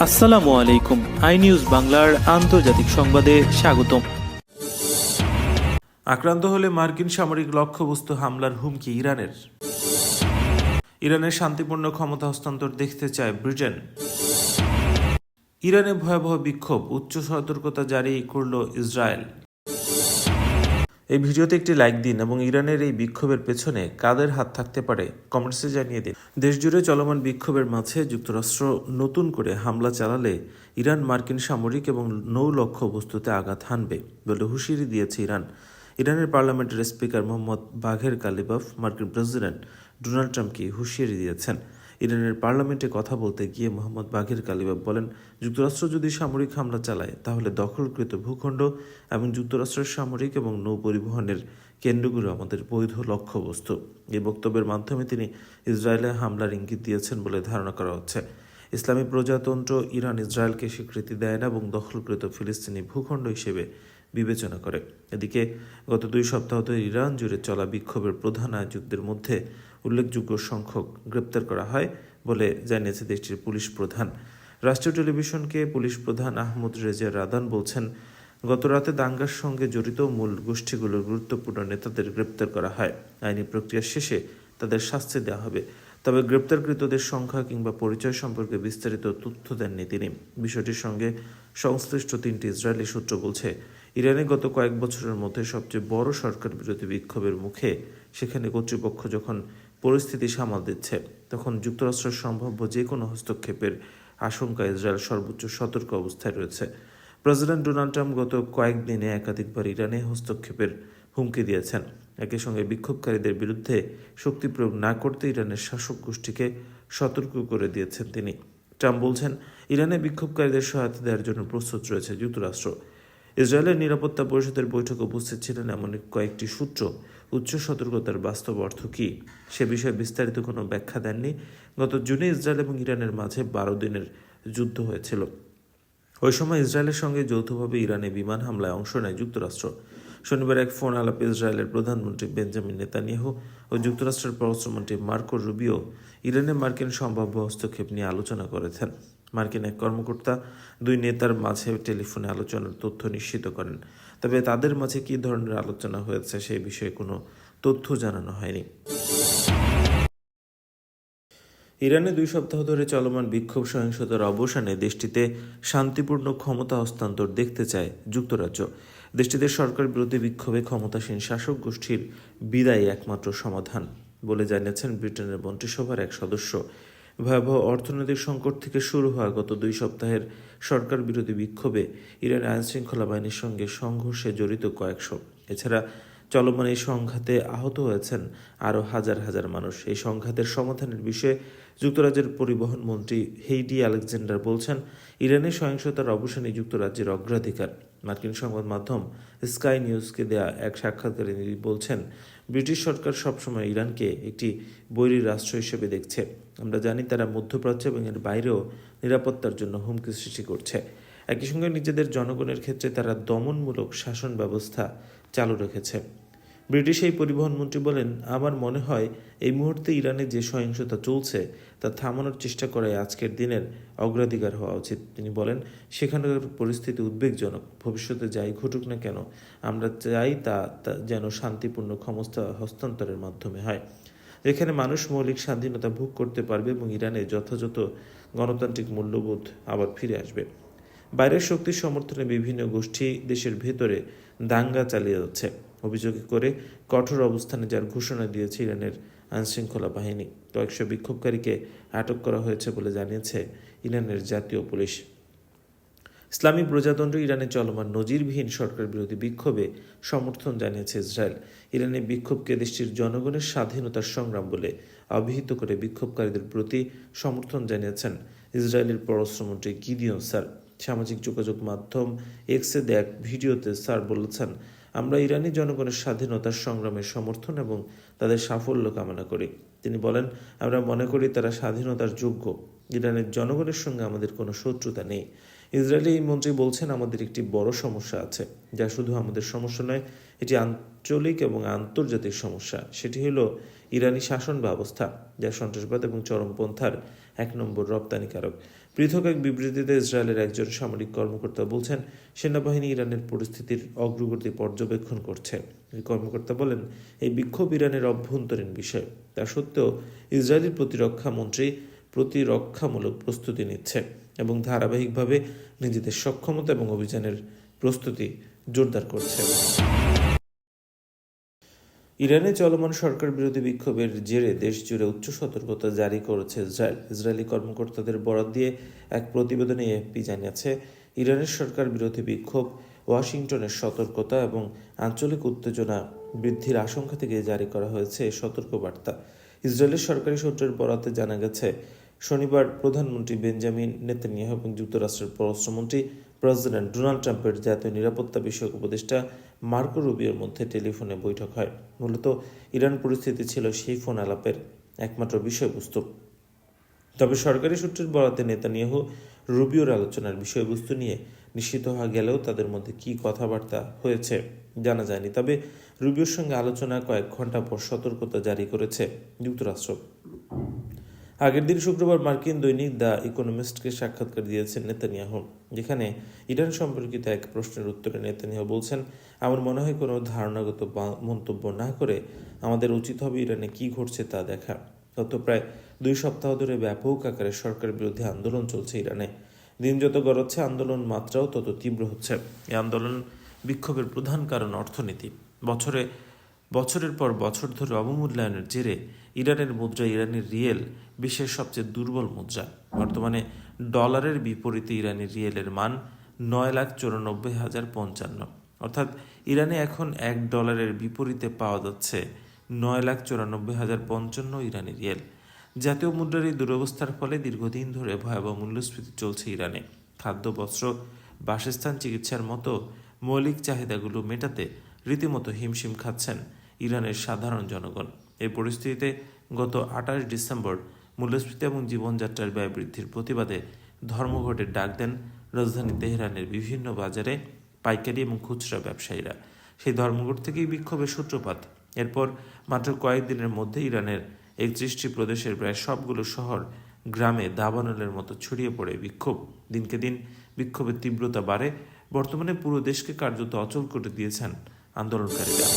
আসসালামু আলাইকুম। I news বাংলার আন্তর্জাতিক সংবাদে স্বাগতম। আক্রান্ত হলে মার্কিন সামরিক লক্ষ্যবস্তু হামলার হুমকি ইরানের। ইরানের শান্তিপূর্ণ ক্ষমতা হস্তান্তর দেখতে চায় ব্রিটেন। ইরানে ভয়াবহ বিক্ষোভ, উচ্চ সতর্কতা জারি করল ইসরায়েল। এই ভিডিওতে একটি লাইক দিন এবং ইরানের এই বিক্ষোভের পেছনে কাদের হাত থাকতে পারে কমেন্টসে জানিয়ে দিন। দেশজুড়ে চলমান বিক্ষোভের মাঝে যুক্তরাষ্ট্র নতুন করে হামলা চালালে ইরান মার্কিন সামরিক এবং নৌ লক্ষ্য বস্তুতে আঘাত হানবে বলে হুঁশিয়ারি দিয়েছে ইরান। ইরানের পার্লামেন্টের স্পিকার মোহাম্মদ বাঘের কালিবাফ মার্কিন প্রেসিডেন্ট ডোনাল্ড ট্রাম্পকে হুঁশিয়ারি দিয়েছেন। ইরানের পার্লামেন্টে কথা বলতে গিয়ে মোহাম্মদ বাঘের কালিবাফ বলেন, যুক্তরাষ্ট্র যদি সামরিক হামলা চালায় তাহলে দখলকৃত ভূখণ্ড এবং যুক্তরাষ্ট্রের সামরিক এবং নৌ পরিবহনের কেন্দ্রগুলো আমাদের বৈধ লক্ষ্যবস্তু। এই বক্তব্যের মাধ্যমে তিনি ইসরায়েলে হামলার ইঙ্গিত দিয়েছেন বলে ধারণা করা হচ্ছে। ইসলামী প্রজাতন্ত্র ইরান ইসরায়েলকে স্বীকৃতি দেয় না এবং দখলকৃত ফিলিস্তিনি ভূখণ্ড হিসেবে বিবেচনা করে। এদিকে গত 2 সপ্তাহ ধরে ইরান জুড়ে চলা বিক্ষোভের প্রধান আয়োজকদের মধ্যে উল্লেখযোগ্য সংখ্যক গ্রেপ্তার করা হয় বলে জানিয়েছে দেশটির পুলিশ প্রধান। রাষ্ট্রীয় টেলিভিশনকে পুলিশ প্রধান আহমদ রেজা রাদান বলছেন, গত রাতে দাঙ্গার সঙ্গে জড়িত মূল গোষ্ঠীগুলোর গুরুত্বপূর্ণ নেতাদের গ্রেপ্তার করা হয়। আইনি প্রক্রিয়া শেষে তাদের শাস্তি দেওয়া হবে। তবে গ্রেপ্তারকৃতদের সংখ্যা কিংবা পরিচয় সম্পর্কে বিস্তারিত তথ্য দেননি তিনি। বিষয়টির সঙ্গে সংশ্লিষ্ট 3টি ইসরায়েলি সূত্র বলছে, ইরানে গত কয়েক বছরের মধ্যে সবচেয়ে বড় সরকার বিরোধী বিক্ষোভের মুখে সেখানে কর্তৃপক্ষ যখন পরিস্থিতি সামাল দিচ্ছে, তখন যুক্তরাষ্ট্রের সম্ভাব্য যে কোনো হস্তক্ষেপের আশঙ্কা ইসরায়েল সর্বোচ্চ সতর্ক অবস্থায় রয়েছে। প্রেসিডেন্ট ডোনাল্ড ট্রাম্প গত কয়েকদিনে একাধিকবার ইরানে হস্তক্ষেপের হুমকি দিয়েছেন। একই সঙ্গে বিক্ষোভকারীদের বিরুদ্ধে শক্তি প্রয়োগ না করতে ইরানের শাসক গোষ্ঠীকে সতর্ক করে দিয়েছেন তিনি। ট্রাম্প বলছেন, ইরানে বিক্ষোভকারীদের সহায়তা দেওয়ার জন্য প্রস্তুত রয়েছে যুক্তরাষ্ট্র। ইসরায়েলের নিরাপত্তা পরিষদের বৈঠকে উপস্থিত ছিলেন এমন কয়েকটি সূত্র উচ্চ সতর্কতার বাস্তব অর্থ কী সে বিষয়ে বিস্তারিত কোনো ব্যাখ্যা দেননি। গত জুনে ইসরায়েল এবং ইরানের মাঝে 12 দিনের যুদ্ধ হয়েছিল। ওই সময় ইসরায়েলের সঙ্গে যৌথভাবে ইরানে বিমান হামলায় অংশ নেয় যুক্তরাষ্ট্র। শনিবার এক ফোন আলাপে ইসরায়েলের প্রধানমন্ত্রী বেঞ্জামিন নেতানিয়াহু ও যুক্তরাষ্ট্রের পররাষ্ট্রমন্ত্রী মার্কো রুবিও ইরানে মার্কিন সম্ভাব্য হস্তক্ষেপ নিয়ে আলোচনা করেছেন। মার্কিন এক কর্মকর্তা 2 নেতার মাঝে টেলিফোনে আলোচনার তথ্য নিশ্চিত করেন। তবে তাদের মাঝে কী ধরনের আলোচনা হয়েছে সেই বিষয়ে কোনো তথ্য জানানো হয়নি। ইরানে 2 সপ্তাহ ধরে চলমান বিক্ষোভ সহিংসতার অবসানে দেশটিতে শান্তিপূর্ণ ক্ষমতা হস্তান্তর দেখতে চায় যুক্তরাজ্য। দেশটিতে সরকার বিরোধী বিক্ষোভে ক্ষমতাসীন শাসক গোষ্ঠীর বিদায় একমাত্র সমাধান বলে জানিয়েছেন ব্রিটেনের মন্ত্রিসভার এক সদস্য। ভয়াবহ অর্থনৈতিক সংকট থেকে শুরু হওয়া গত 2 সপ্তাহের সরকার বিরোধী বিক্ষোভে ইরানের আইনশৃঙ্খলা বাহিনীর সঙ্গে সংঘর্ষে জড়িত কয়েকশো। এছাড়া চলমান এই সংঘাতে আহত হয়েছেন আরও হাজার হাজার মানুষ। এই সংঘাতের সমাধানের বিষয়ে যুক্তরাজ্যের পরিবহন মন্ত্রী হেইডি আলেকজান্ডার বলছেন, ইরানের সহিংসতার অবসানে যুক্তরাজ্যের অগ্রাধিকার। মার্কিন সংবাদ মাধ্যম স্কাই নিউজকে দেয়া এক সাক্ষাৎকারে তিনি বলছেন, ব্রিটিশ সরকার সবসময় ইরানকে একটি বৈরী রাষ্ট্র হিসেবে দেখছে। আমরা জানি তারা মধ্যপ্রাচ্য এবং এর বাইরেও নিরাপত্তার জন্য হুমকি সৃষ্টি করছে। একই সঙ্গে নিজেদের জনগণের ক্ষেত্রে তারা দমনমূলক শাসন ব্যবস্থা চালু রেখেছে। ব্রিটিশ এই পরিবহন মন্ত্রী বলেন, আমার মনে হয় এই মুহূর্তে ইরানে যে সহিংসতা চলছে তা থামানোর চেষ্টা করাই আজকের দিনের অগ্রাধিকার হওয়া উচিত। তিনি বলেন, সেখানকার পরিস্থিতি উদ্বেগজনক। ভবিষ্যতে যাই ঘটুক না কেন, আমরা চাই তা যেন শান্তিপূর্ণ ক্ষমতা হস্তান্তরের মাধ্যমে হয়, যেখানে মানুষ মৌলিক স্বাধীনতা ভোগ করতে পারবে এবং ইরানে যথাযথ গণতান্ত্রিক মূল্যবোধ আবার ফিরে আসবে। বাইরের শক্তির সমর্থনে বিভিন্ন গোষ্ঠী দেশের ভেতরে দাঙ্গা চালিয়ে যাচ্ছে অভিযোগ করে কঠোর অবস্থানে যার ঘোষণা দিয়েছে ইরানের আইনশৃঙ্খলা বাহিনী। কয়েকশো বিক্ষোভকারীকে আটক করা হয়েছে বলে জানিয়েছে ইরানের জাতীয় পুলিশ। ইসলামী প্রজাতন্ত্র ইরানে চলমান নজিরবিহীন সরকার বিরোধী বিক্ষোভে সমর্থন জানিয়েছে ইসরায়েল। ইরানের বিক্ষোভকে দেশটির জনগণের স্বাধীনতার সংগ্রাম বলে অভিহিত করে বিক্ষোভকারীদের প্রতি সমর্থন জানিয়েছেন ইসরায়েলের পররাষ্ট্রমন্ত্রী গিদিয়ন স্যার। সামাজিক যোগাযোগ মাধ্যম এক্সে দেয়া এক ভিডিওতে স্যার বলেছেন, আমরা ইরানি জনগণের স্বাধীনতার সংগ্রামের সমর্থন এবং তাদের সাফল্য কামনা করি। তিনি বলেন, আমরা মনে করি তারা স্বাধীনতার যোগ্য। ইরানের জনগণের সঙ্গে আমাদের কোনো শত্রুতা নেই। ইসরায়েলি এই মন্ত্রী বলছেন, আমাদের একটি বড় সমস্যা আছে, যা শুধু আমাদের সমস্যা নয়, এটি আঞ্চলিক এবং আন্তর্জাতিক সমস্যা। সেটি হলো ইরানি শাসন ব্যবস্থা, যা সন্ত্রাসবাদ এবং চরমপন্থার 1 নম্বর রপ্তানিকারক। পৃথক এক বিবৃতিতে ইসরায়েলের একজন সামরিক কর্মকর্তা বলছেন, সেনাবাহিনী ইরানের পরিস্থিতির অগ্রগতি পর্যবেক্ষণ করছে। এই কর্মকর্তা বলেন, এই বিক্ষোভ ইরানের অভ্যন্তরীণ বিষয়। তা সত্ত্বেও ইসরায়েলি প্রতিরক্ষামূলক প্রস্তুতি নিচ্ছে এবং ধারাবাহিকভাবে নিজেদের সক্ষমতা এবং অভিযানের প্রস্তুতি জোরদার করছে। ইরানে চলমান সরকার বিরোধী বিক্ষোভের জেরে দেশ জুড়ে উচ্চ সতর্কতা জারি করেছে ইসরায়েল। ইসরায়েলি কর্মকর্তাদের বরাত দিয়ে এক প্রতিবেদনে এএফপি জানিয়েছে, ইরানের সরকার বিরোধী বিক্ষোভ, ওয়াশিংটনের সতর্কতা এবং আঞ্চলিক উত্তেজনা বৃদ্ধির আশঙ্কা থেকে জারি করা হয়েছে সতর্কবার্তা। ইসরায়েলের সরকারি সূত্রের বরাতে জানা গেছে, শনিবার প্রধানমন্ত্রী বেঞ্জামিন নেতানিয়াহু এবং যুক্তরাষ্ট্রের পররাষ্ট্রমন্ত্রী প্রেসিডেন্ট ডোনাল্ড ট্রাম্পের জাতীয় নিরাপত্তা বিষয়ক উপদেষ্টা মার্কো রুবিওর মধ্যে টেলিফোনে বৈঠক হয়। মূলত ইরান পরিস্থিতি ছিল সেই ফোন আলাপের একমাত্র বিষয়বস্তু। তবে সরকারি সূত্রের বরাতে নেতানিয়াহু রুবিওর আলোচনার বিষয়বস্তু নিয়ে নিশ্চিত হওয়া গেলেও তাদের মধ্যে কী কথাবার্তা হয়েছে জানা যায়নি। তবে রুবিওর সঙ্গে আলোচনা কয়েক ঘন্টা পর সতর্কতা জারি করেছে যুক্তরাষ্ট্র। আগের দিন শুক্রবার মার্কিন দৈনিক দ্য ইকোনমিস্টকে সাক্ষাৎকার দিয়েছেন নেতানিয়াহু, যেখানে ইরান সম্পর্কিত এক প্রশ্নের উত্তরে নেতানিয়াহু বলছেন, আমার মনে হয় কোনো ধারণাগত মন্তব্য না করে আমাদের উচিত হবে ইরানে কি ঘটছে তা দেখা। গত প্রায় 2 সপ্তাহ ধরে ব্যাপক আকারে সরকার বিরোধী আন্দোলন চলছে ইরানে। দিন যত গড়াচ্ছে আন্দোলন মাত্রাও তত তীব্র হচ্ছে। এই আন্দোলন বিক্ষোভের প্রধান কারণ অর্থনীতি। বছরের পর বছর ধরে অবমূল্যায়নের জেরে ইরানের মুদ্রা, ইরানের রিয়েল বিশ্বের সবচেয়ে দুর্বল মুদ্রা। বর্তমানে ডলারের বিপরীতে ইরানি রিয়েলের মান 9,94,055। অর্থাৎ ইরানে এখন $1 বিপরীতে পাওয়া যাচ্ছে 9,94,055 ইরানি রিয়েল। জাতীয় মুদ্রার এই দুরবস্থার ফলে দীর্ঘদিন ধরে ভয়াবহ মূল্যস্ফীতি চলছে ইরানে। খাদ্য, বস্ত্র, বাসস্থান, চিকিৎসার মতো মৌলিক চাহিদাগুলো মেটাতে রীতিমতো হিমশিম খাচ্ছেন ইরানের সাধারণ জনগণ। এই পরিস্থিতিতে গত 28 ডিসেম্বর মূল্যস্ফীতি এবং জীবনযাত্রার ব্যয় বৃদ্ধির প্রতিবাদে ধর্মঘটের ডাক দেন রাজধানী তেহরানের বিভিন্ন বাজারে পাইকারি এবং খুচরা ব্যবসায়ীরা। সেই ধর্মঘট থেকেই বিক্ষোভের সূত্রপাত। এরপর মাত্র কয়েকদিনের মধ্যে ইরানের 31টি প্রদেশের প্রায় সবগুলো শহর, গ্রামে দাবানলের মতো ছড়িয়ে পড়ে বিক্ষোভ। দিনকে দিন বিক্ষোভের তীব্রতা বাড়ে। বর্তমানে পুরো দেশকে কার্যত অচল করে দিয়েছেন আন্দোলনকারীরা।